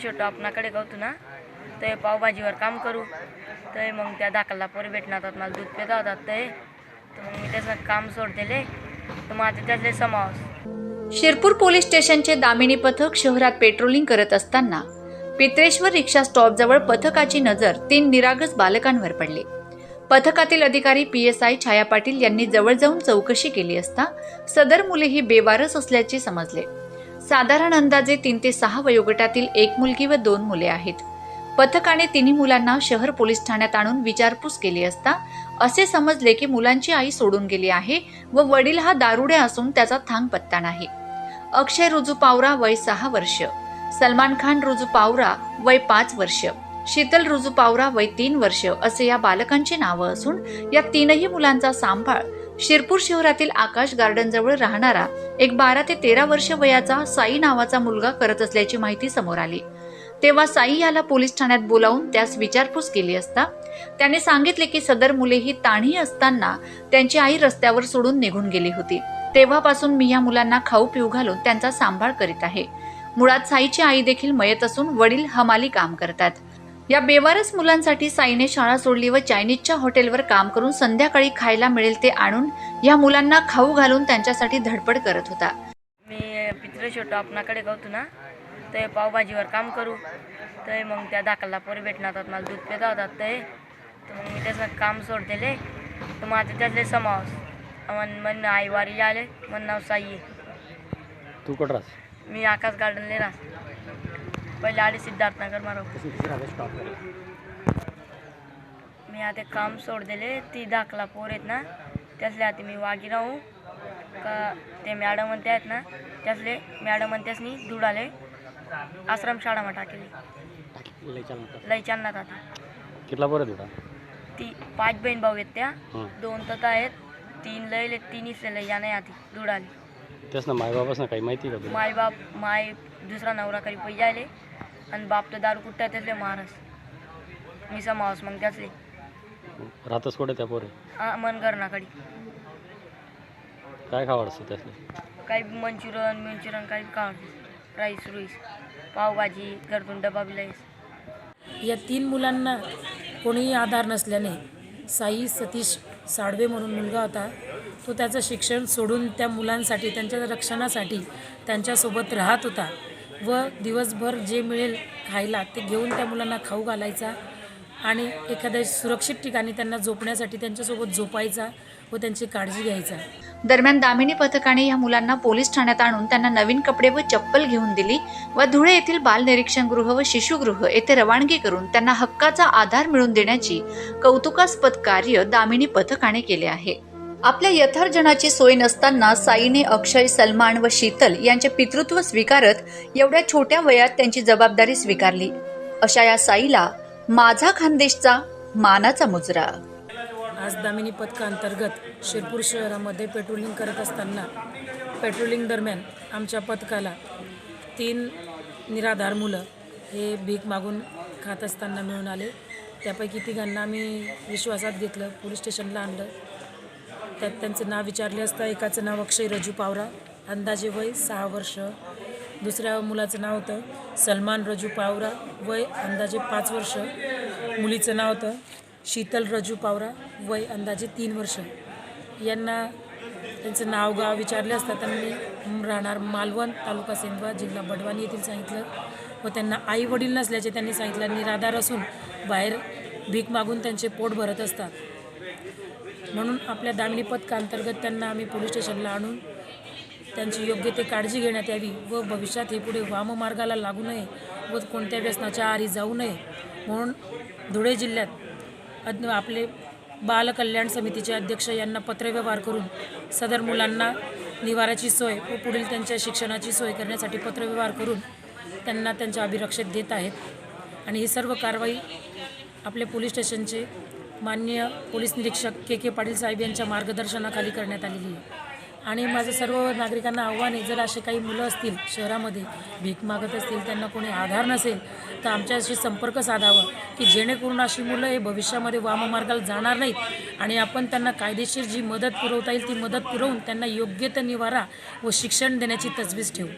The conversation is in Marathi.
छोटं आपणाकडे गवतो ना ते पावभाजीवर काम करू ते मग त्या दाखला पोरी भेटणार मला दूध पिता होतात ते तर मग मी त्याचं काम सोडतेले तर माझं त्यातले समावेश। शिरपूर पोलीस स्टेशनचे दामिनी पथक शहरात पेट्रोलिंग करत असताना पित्रेश्वर रिक्षा स्टॉपजवळ पथकाची नजर 3 निरागस बालकांवर पडली। पथकातील अधिकारी PSI छाया पाटील यांनी जवळ जाऊन चौकशी केली असता सदर मुले ही बेवारस असल्याचे समजले। साधारण अंदाजे 3 ते 6 वयोगटातील एक मुलगी व 2 मुले आहेत। पथकाने तिन्ही मुलांना शहर पोलीस ठाण्यात आणून विचारपूस केली असता असे समजले की मुलांची आई सोडून गेली आहे व वडील हा दारुडे असून त्याचा थांग पत्ता नाही। अक्षय रुजू पावरा वय 6 वर्ष, सलमान खान रुजू पावरा वय 5 वर्ष, शीतल रुजू पावरा वय 3 वर्ष असे या बालकांची नावं असून या तीनही मुलांचा सांभाळ शिरपूर शहरातील आकाश गार्डन जवळ राहणारा एक 12 ते 13 वर्ष वयाचा साई नावाचा मुलगा करत असल्याची माहिती समोर आली। तेव्हा साई याला पोलीस ठाण्यात बोलावून त्यास विचारपूस केली असता त्याने सांगितले की सदर मुले ही ताणी असताना त्यांची आई रस्त्यावर सोडून निघून गेली होती। तेव्हापासून मी या मुलांना खाऊ पिऊ घालून त्यांचा सांभाळ करीत आहे। मुळात साईची आई देखील मयत असून वडील हमाली काम करतात। या बेवारस मुलांसाठी साईने शाळा सोडली व चायनीजच्या हॉटेलवर काम करून संध्याकाळी खायला मिळेल ते आणून या मुलांना खाऊ घालून त्यांच्यासाठी धडपड करत होता। मी पित्रे छोटं आपणाकडे गवतो ना ते पावभाजीवर काम करू ते मग त्या दाखला पोरी भेटणार मला दूध पिता होतात ते तर मग मी त्याचं काम सोडतेले तर माझं त्यातले समावेश। मन आई वारी आले मन नाव साई आहे। तू कुठं राहस? मी आकाश गार्डनले राहस पहिले आले सिद्धार्थनगर मारो मी आता काम सोड दिले ती दाखला पोर आहेत ना त्यातले आता मी वागी राहू का ते मॅडम म्हणते आहेत ना त्यातले मॅडम म्हणतेसनी दुडाले आश्रम शाळामा टाकेली लय चालणार आता कितला पोर आहे? ती 5 बहीण भाऊ आहेत त्या 2 तता आहेत 3 लयले 3 लय या नाही आधी दुडाले त्यास ना माय बाबास ना काही माहिती का? माय बाप माय दुसरा नवरा करी पैसे आले आणि बाप तर दारू कुठ्टा त्यातले महाराज मी समावस मग त्यातले राहतच कुठे त्या पोरे? मन करणाकडे काय खावडस त्यासले? काही मंचुरियन काही काढते राईस रुईस पावभाजी घरतून डबा बिलाईस। या 3 मुलांना कोणीही आधार नसल्याने साई सतीश साळवे म्हणून मुलगा होता तो त्याचं शिक्षण सोडून त्या मुलांसाठी त्यांच्या रक्षणासाठी त्यांच्यासोबत राहत होता व दिवसभर जे मिळेल खायला ते घेऊन त्या मुलांना खाऊ घालायचा आणि एखाद्या सुरक्षित ठिकाणी त्यांना झोपण्यासाठी त्यांच्यासोबत झोपायचा व त्यांची काळजी घ्यायचा। दरम्यान दामिनी पथकाने या मुलांना पोलीस ठाण्यात आणून त्यांना नवीन कपडे व चप्पल घेऊन दिली व धुळे येथील बाल निरीक्षण गृह व शिशुगृह येथे रवानगी करून त्यांना हक्काचा आधार मिळवून देण्याची कौतुकास्पद कार्य दामिनी पथकाने केले आहे। आपल्या यथार्जनाची सोय नसताना साईने अक्षय, सलमान व शीतल यांचे पितृत्व स्वीकारत एवढ्या छोट्या वयात त्यांची जबाबदारी स्वीकारली। अशा या साईला माझा खानदेशचा मानाचा मुजरा। आज दामिनी पथकांतर्गत शिरपूर शहरामध्ये पेट्रोलिंग करत असताना पेट्रोलिंग दरम्यान आमच्या पथकाला 3 निराधार मुलं हे भीक मागून खात असताना मिळून आले। त्यापैकी 3घांना आम्ही विश्वासात घेतलं, पोलीस स्टेशनला आणलं। त्यात त्यांचं नाव विचारले असता एकाचं नाव अक्षय रजू पावरा अंदाजे वय 6 वर्ष, दुसऱ्या मुलाचं नाव होतं सलमान रजू पावरा वय अंदाजे 5 वर्ष, मुलीचं नाव होतं शीतल रजू पावरा वय अंदाजे 3 वर्ष। यांना त्यांचं नाव गाव विचारले असता त्यांनी राहणार मालवण तालुका सेंदवा जिल्हा बडवानी येथील सांगितलं व त्यांना आई वडील नसल्याचे त्यांनी सांगितलं। निराधार असून बाहेर भीक मागून त्यांचे पोट भरत असतात म्हणून आपल्या दामिनी पथकांतर्गत त्यांना आम्ही पोलीस स्टेशनला आणून त्यांची योग्य ते काळजी घेण्यात यावी व भविष्यात हे पुढे वाममार्गाला लागू नये व कोणत्या व्यसनाच्या आहारी जाऊ नये म्हणून धुळे जिल्ह्यात आपले बाल कल्याण समितीचे अध्यक्ष यांना पत्रव्यवहार करून सदर मुलांना निवाराची सोय व पुढील त्यांच्या शिक्षणाची सोय करण्यासाठी पत्रव्यवहार करून त्यांना त्यांच्या अभिरक्षेत देत आहेत। आणि ही सर्व कारवाई आपले पोलीस स्टेशनचे माननीय पोलीस निरीक्षक के पाटील साहेब यांच्या मार्गदर्शनाखाली करण्यात आलेली आहे। आणि माझं सर्व नागरिकांना आव्हान आहे, जर असे काही मुलं असतील शहरामध्ये भीक मागत असतील, त्यांना कोणी आधार नसेल तर आमच्याशी संपर्क साधावा की जेणेकरून अशी मुलं हे भविष्यामध्ये वाममार्गाला जाणार नाहीत आणि आपण त्यांना कायदेशीर जी मदत पुरवता येईल ती मदत पुरवून त्यांना योग्य ते निवारा व शिक्षण देण्याची तजवीज ठेवू।